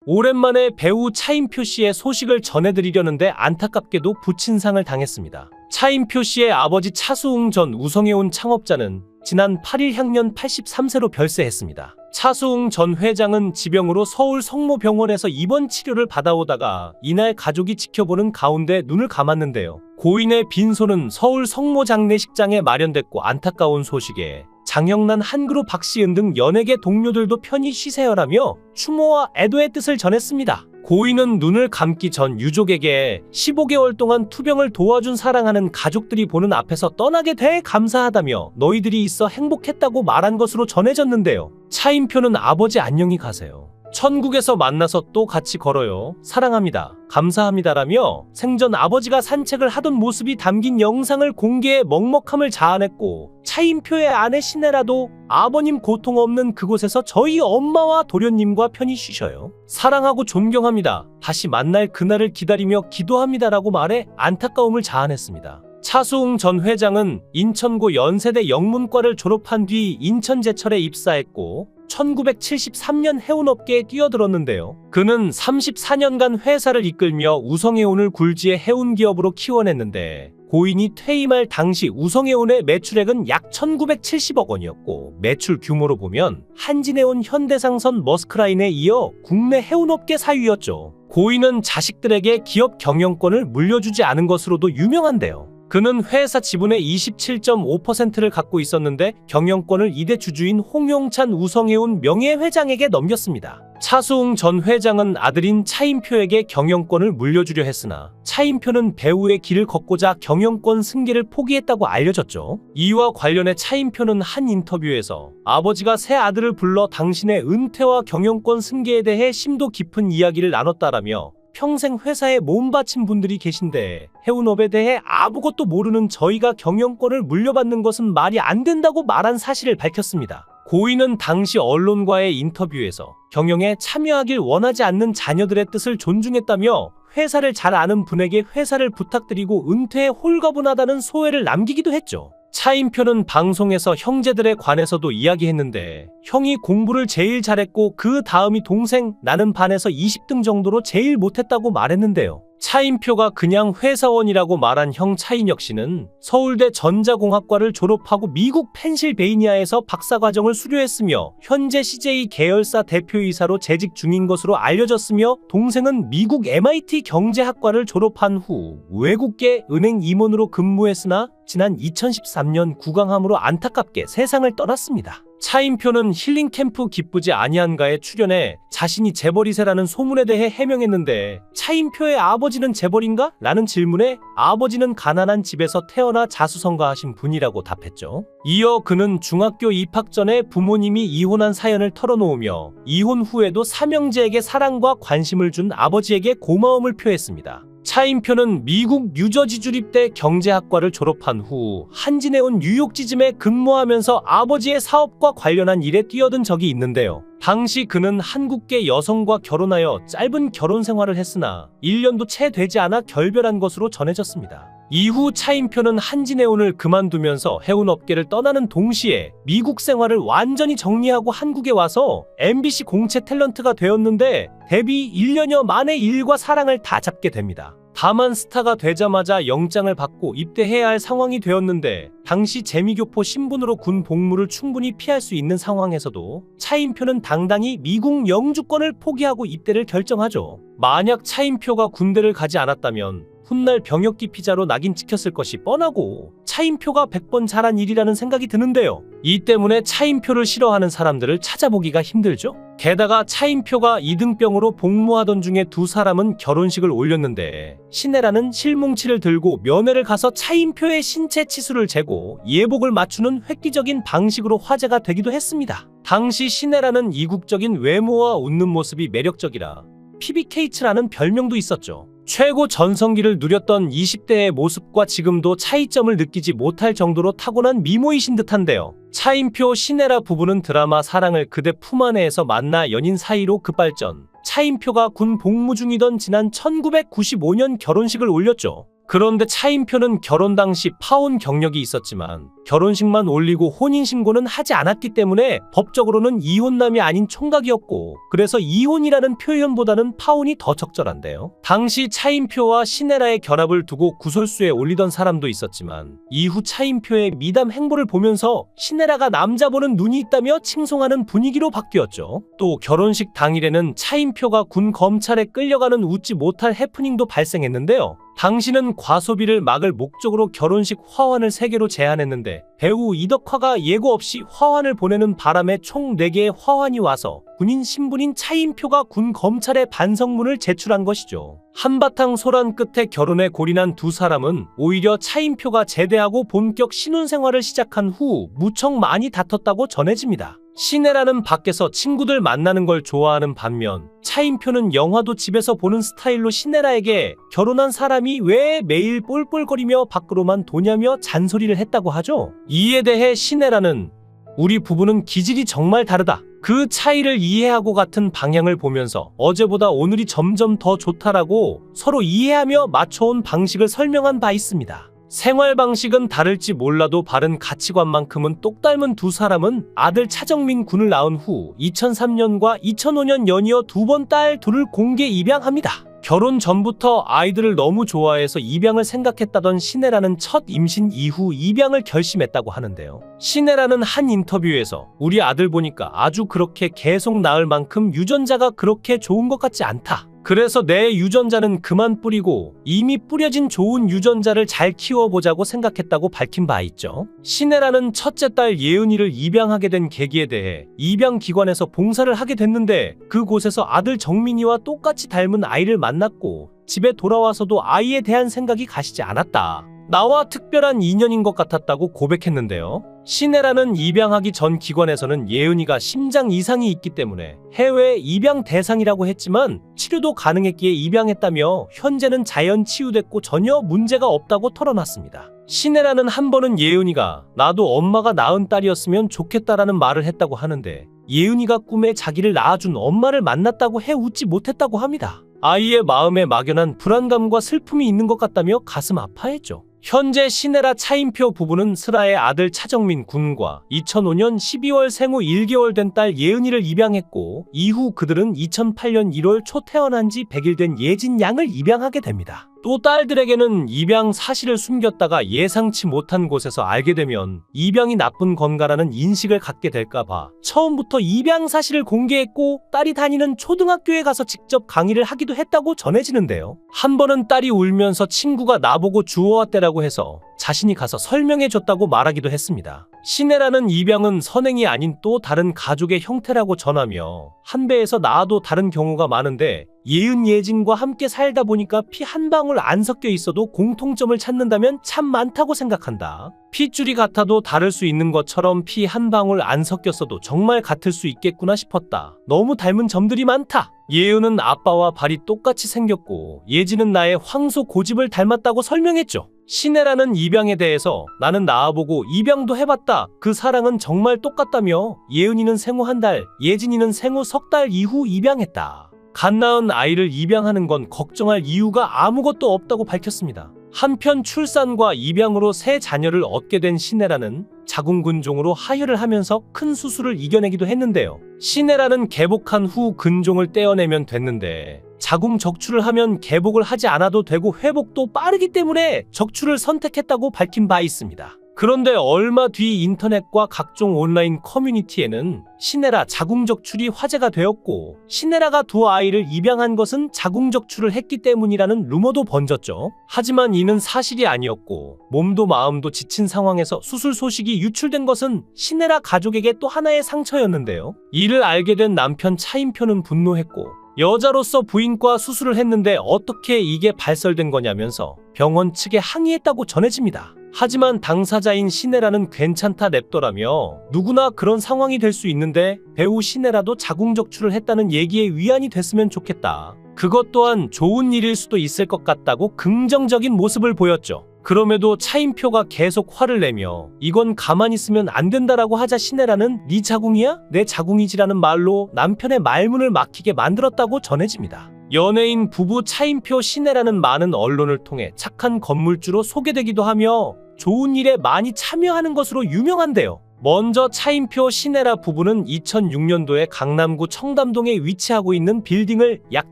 오랜만에 배우 차인표 씨의 소식을 전해드리려는데 안타깝게도 부친상을 당했습니다. 차인표 씨의 아버지 차수웅 전 우성해운 창업자는 지난 8일 향년 83세로 별세했습니다. 차수웅 전 회장은 지병으로 서울 성모병원에서 입원 치료를 받아오다가 이날 가족이 지켜보는 가운데 눈을 감았는데요. 고인의 빈소는 서울 성모 장례식장에 마련됐고 안타까운 소식에 장영란, 한그룹, 박시은 등 연예계 동료들도 편히 쉬세요라며 추모와 애도의 뜻을 전했습니다. 고인은 눈을 감기 전 유족에게 15개월 동안 투병을 도와준 사랑하는 가족들이 보는 앞에서 떠나게 돼 감사하다며 너희들이 있어 행복했다고 말한 것으로 전해졌는데요. 차인표는 아버지 안녕히 가세요. 천국에서 만나서 또 같이 걸어요. 사랑합니다. 감사합니다라며 생전 아버지가 산책을 하던 모습이 담긴 영상을 공개해 먹먹함을 자아냈고 차인표의 아내 신혜라도 아버님 고통 없는 그곳에서 저희 엄마와 도련님과 편히 쉬셔요. 사랑하고 존경합니다. 다시 만날 그날을 기다리며 기도합니다라고 말해 안타까움을 자아냈습니다. 차수웅 전 회장은 인천고 연세대 영문과를 졸업한 뒤 인천제철에 입사했고 1973년 해운업계에 뛰어들었는데요. 그는 34년간 회사를 이끌며 우성해운을 굴지의 해운기업으로 키워냈는데 고인이 퇴임할 당시 우성해운의 매출액은 약 1970억 원이었고 매출 규모로 보면 한진해운, 현대상선, 머스크라인에 이어 국내 해운업계 사위였죠. 고인은 자식들에게 기업 경영권을 물려주지 않은 것으로도 유명한데요. 그는 회사 지분의 27.5%를 갖고 있었는데 경영권을 이대 주주인 홍용찬 우성해운 명예회장에게 넘겼습니다. 차수웅 전 회장은 아들인 차인표에게 경영권을 물려주려 했으나 차인표는 배우의 길을 걷고자 경영권 승계를 포기했다고 알려졌죠. 이와 관련해 차인표는 한 인터뷰에서 아버지가 새 아들을 불러 당신의 은퇴와 경영권 승계에 대해 심도 깊은 이야기를 나눴다라며 평생 회사에 몸 바친 분들이 계신데 해운업에 대해 아무것도 모르는 저희가 경영권을 물려받는 것은 말이 안 된다고 말한 사실을 밝혔습니다. 고인은 당시 언론과의 인터뷰에서 경영에 참여하길 원하지 않는 자녀들의 뜻을 존중했다며 회사를 잘 아는 분에게 회사를 부탁드리고 은퇴에 홀가분하다는 소회를 남기기도 했죠. 차인표는 방송에서 형제들에 관해서도 이야기했는데 형이 공부를 제일 잘했고 그 다음이 동생, 나는 반에서 20등 정도로 제일 못했다고 말했는데요. 차인표가 그냥 회사원이라고 말한 형 차인혁 씨는 서울대 전자공학과를 졸업하고 미국 펜실베이니아에서 박사과정을 수료했으며 현재 CJ 계열사 대표이사로 재직 중인 것으로 알려졌으며 동생은 미국 MIT 경제학과를 졸업한 후 외국계 은행 임원으로 근무했으나 지난 2013년 구강암으로 안타깝게 세상을 떠났습니다. 차인표는 힐링캠프 기쁘지 아니한가에 출연해 자신이 재벌2세라는 소문에 대해 해명했는데 차인표의 아버지는 재벌인가? 라는 질문에 아버지는 가난한 집에서 태어나 자수성가하신 분이라고 답했죠. 이어 그는 중학교 입학 전에 부모님이 이혼한 사연을 털어놓으며 이혼 후에도 삼형제에게 사랑과 관심을 준 아버지에게 고마움을 표했습니다. 차인표는 미국 뉴저지 주립대 경제학과를 졸업한 후 한진해운 뉴욕지점에 근무하면서 아버지의 사업과 관련한 일에 뛰어든 적이 있는데요. 당시 그는 한국계 여성과 결혼하여 짧은 결혼 생활을 했으나 1년도 채 되지 않아 결별한 것으로 전해졌습니다. 이후 차인표는 한진해운을 그만두면서 해운업계를 떠나는 동시에 미국 생활을 완전히 정리하고 한국에 와서 MBC 공채 탤런트가 되었는데 데뷔 1년여 만에 일과 사랑을 다 잡게 됩니다. 다만 스타가 되자마자 영장을 받고 입대해야 할 상황이 되었는데 당시 재미교포 신분으로 군 복무를 충분히 피할 수 있는 상황에서도 차인표는 당당히 미국 영주권을 포기하고 입대를 결정하죠. 만약 차인표가 군대를 가지 않았다면 훗날 병역기 피자로 낙인 찍혔을 것이 뻔하고 차인표가 100번 잘한 일이라는 생각이 드는데요. 이 때문에 차인표를 싫어하는 사람들을 찾아보기가 힘들죠. 게다가 차인표가 이등병으로 복무하던 중에 두 사람은 결혼식을 올렸는데 신혜라는 실뭉치를 들고 면회를 가서 차인표의 신체 치수를 재고 예복을 맞추는 획기적인 방식으로 화제가 되기도 했습니다. 당시 신혜라는 이국적인 외모와 웃는 모습이 매력적이라 PBK츠라는 별명도 있었죠. 최고 전성기를 누렸던 20대의 모습과 지금도 차이점을 느끼지 못할 정도로 타고난 미모이신 듯한데요. 차인표, 신혜라 부부는 드라마 사랑을 그대 품 안에에서 만나 연인 사이로 급발전. 차인표가 군 복무 중이던 지난 1995년 결혼식을 올렸죠. 그런데 차인표는 결혼 당시 파혼 경력이 있었지만 결혼식만 올리고 혼인신고는 하지 않았기 때문에 법적으로는 이혼남이 아닌 총각이었고, 그래서 이혼이라는 표현보다는 파혼이 더 적절한데요. 당시 차인표와 신혜라의 결합을 두고 구설수에 올리던 사람도 있었지만 이후 차인표의 미담 행보를 보면서 신혜라가 남자 보는 눈이 있다며 칭송하는 분위기로 바뀌었죠. 또 결혼식 당일에는 차인표가 군 검찰에 끌려가는 웃지 못할 해프닝도 발생했는데요. 당시는 과소비를 막을 목적으로 결혼식 화환을 3개로 제안했는데 배우 이덕화가 예고 없이 화환을 보내는 바람에 총 4개의 화환이 와서 군인 신분인 차인표가 군 검찰에 반성문을 제출한 것이죠. 한바탕 소란 끝에 결혼에 골인한 두 사람은 오히려 차인표가 제대하고 본격 신혼생활을 시작한 후 무척 많이 다퉜다고 전해집니다. 신혜라는 밖에서 친구들 만나는 걸 좋아하는 반면 차인표는 영화도 집에서 보는 스타일로 신혜라에게 결혼한 사람이 왜 매일 볼볼거리며 밖으로만 도냐며 잔소리를 했다고 하죠. 이에 대해 신혜라는 우리 부부는 기질이 정말 다르다. 그 차이를 이해하고 같은 방향을 보면서 어제보다 오늘이 점점 더 좋다라고 서로 이해하며 맞춰온 방식을 설명한 바 있습니다. 생활 방식은 다를지 몰라도 바른 가치관만큼은 똑 닮은 두 사람은 아들 차정민 군을 낳은 후 2003년과 2005년 연이어 2번 딸 둘을 공개 입양합니다. 결혼 전부터 아이들을 너무 좋아해서 입양을 생각했다던 신혜라는 첫 임신 이후 입양을 결심했다고 하는데요. 신혜라는 한 인터뷰에서 우리 아들 보니까 아주 그렇게 계속 낳을 만큼 유전자가 그렇게 좋은 것 같지 않다. 그래서 내 유전자는 그만 뿌리고 이미 뿌려진 좋은 유전자를 잘 키워보자고 생각했다고 밝힌 바 있죠. 신혜라는 첫째 딸 예은이를 입양하게 된 계기에 대해 입양기관에서 봉사를 하게 됐는데 그곳에서 아들 정민이와 똑같이 닮은 아이를 만났고 집에 돌아와서도 아이에 대한 생각이 가시지 않았다. 나와 특별한 인연인 것 같았다고 고백했는데요. 신혜라는 입양하기 전 기관에서는 예은이가 심장 이상이 있기 때문에 해외 입양 대상이라고 했지만 치료도 가능했기에 입양했다며 현재는 자연 치유됐고 전혀 문제가 없다고 털어놨습니다. 신혜라는 한 번은 예은이가 나도 엄마가 낳은 딸이었으면 좋겠다라는 말을 했다고 하는데 예은이가 꿈에 자기를 낳아준 엄마를 만났다고 해 웃지 못했다고 합니다. 아이의 마음에 막연한 불안감과 슬픔이 있는 것 같다며 가슴 아파했죠. 현재 신혜라 차인표 부부는 슬아의 아들 차정민 군과 2005년 12월 생후 1개월 된 딸 예은이를 입양했고 이후 그들은 2008년 1월 초 태어난 지 100일 된 예진 양을 입양하게 됩니다. 또 딸들에게는 입양 사실을 숨겼다가 예상치 못한 곳에서 알게 되면 입양이 나쁜 건가라는 인식을 갖게 될까봐 처음부터 입양 사실을 공개했고 딸이 다니는 초등학교에 가서 직접 강의를 하기도 했다고 전해지는데요. 한 번은 딸이 울면서 친구가 나보고 주워왔대라고 해서 자신이 가서 설명해줬다고 말하기도 했습니다. 신혜라는 입양은 선행이 아닌 또 다른 가족의 형태라고 전하며 한 배에서 낳아도 다른 경우가 많은데 예은 예진과 함께 살다 보니까 피 한 방울 안 섞여 있어도 공통점을 찾는다면 참 많다고 생각한다. 핏줄이 같아도 다를 수 있는 것처럼 피 한 방울 안 섞였어도 정말 같을 수 있겠구나 싶었다. 너무 닮은 점들이 많다. 예은은 아빠와 발이 똑같이 생겼고 예진은 나의 황소 고집을 닮았다고 설명했죠. 신혜라는 입양에 대해서 나는 낳아보고 입양도 해봤다. 그 사랑은 정말 똑같다며 예은이는 생후 1달, 예진이는 생후 석 달 이후 입양했다. 갓 낳은 아이를 입양하는 건 걱정할 이유가 아무것도 없다고 밝혔습니다. 한편 출산과 입양으로 새 자녀를 얻게 된 신혜라는 자궁근종으로 하혈을 하면서 큰 수술을 이겨내기도 했는데요. 신혜라는 개복한 후 근종을 떼어내면 됐는데 자궁 적출을 하면 개복을 하지 않아도 되고 회복도 빠르기 때문에 적출을 선택했다고 밝힌 바 있습니다. 그런데 얼마 뒤 인터넷과 각종 온라인 커뮤니티에는 신혜라 자궁적출이 화제가 되었고 신혜라가 두 아이를 입양한 것은 자궁적출을 했기 때문이라는 루머도 번졌죠. 하지만 이는 사실이 아니었고 몸도 마음도 지친 상황에서 수술 소식이 유출된 것은 신혜라 가족에게 또 하나의 상처였는데요. 이를 알게 된 남편 차인표는 분노했고 여자로서 부인과 수술을 했는데 어떻게 이게 발설된 거냐면서 병원 측에 항의했다고 전해집니다. 하지만 당사자인 신혜라는 괜찮다 냅더라며 누구나 그런 상황이 될 수 있는데 배우 신혜라도 자궁적출을 했다는 얘기에 위안이 됐으면 좋겠다. 그것 또한 좋은 일일 수도 있을 것 같다고 긍정적인 모습을 보였죠. 그럼에도 차인표가 계속 화를 내며 이건 가만히 있으면 안 된다라고 하자 신혜라는 네 자궁이야? 내 자궁이지라는 말로 남편의 말문을 막히게 만들었다고 전해집니다. 연예인 부부 차인표 신혜라는 많은 언론을 통해 착한 건물주로 소개되기도 하며 좋은 일에 많이 참여하는 것으로 유명한데요. 먼저 차인표 신혜라 부부는 2006년도에 강남구 청담동에 위치하고 있는 빌딩을 약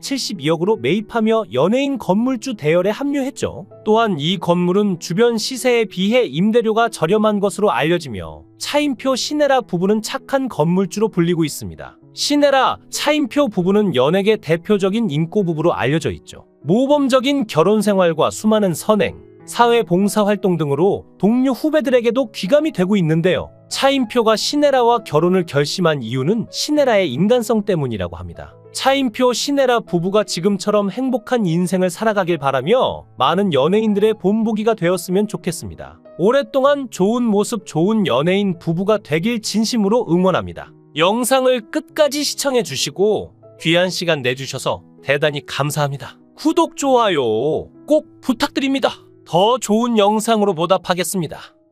72억으로 매입하며 연예인 건물주 대열에 합류했죠. 또한 이 건물은 주변 시세에 비해 임대료가 저렴한 것으로 알려지며 차인표 신혜라 부부는 착한 건물주로 불리고 있습니다. 신혜라, 차인표 부부는 연예계 대표적인 인꼬 부부로 알려져 있죠. 모범적인 결혼 생활과 수많은 선행, 사회 봉사 활동 등으로 동료 후배들에게도 귀감이 되고 있는데요. 차인표가 신혜라와 결혼을 결심한 이유는 신혜라의 인간성 때문이라고 합니다. 차인표, 신혜라 부부가 지금처럼 행복한 인생을 살아가길 바라며 많은 연예인들의 본보기가 되었으면 좋겠습니다. 오랫동안 좋은 모습, 좋은 연예인 부부가 되길 진심으로 응원합니다. 영상을 끝까지 시청해 주시고 귀한 시간 내주셔서 대단히 감사합니다. 구독, 좋아요 꼭 부탁드립니다. 더 좋은 영상으로 보답하겠습니다.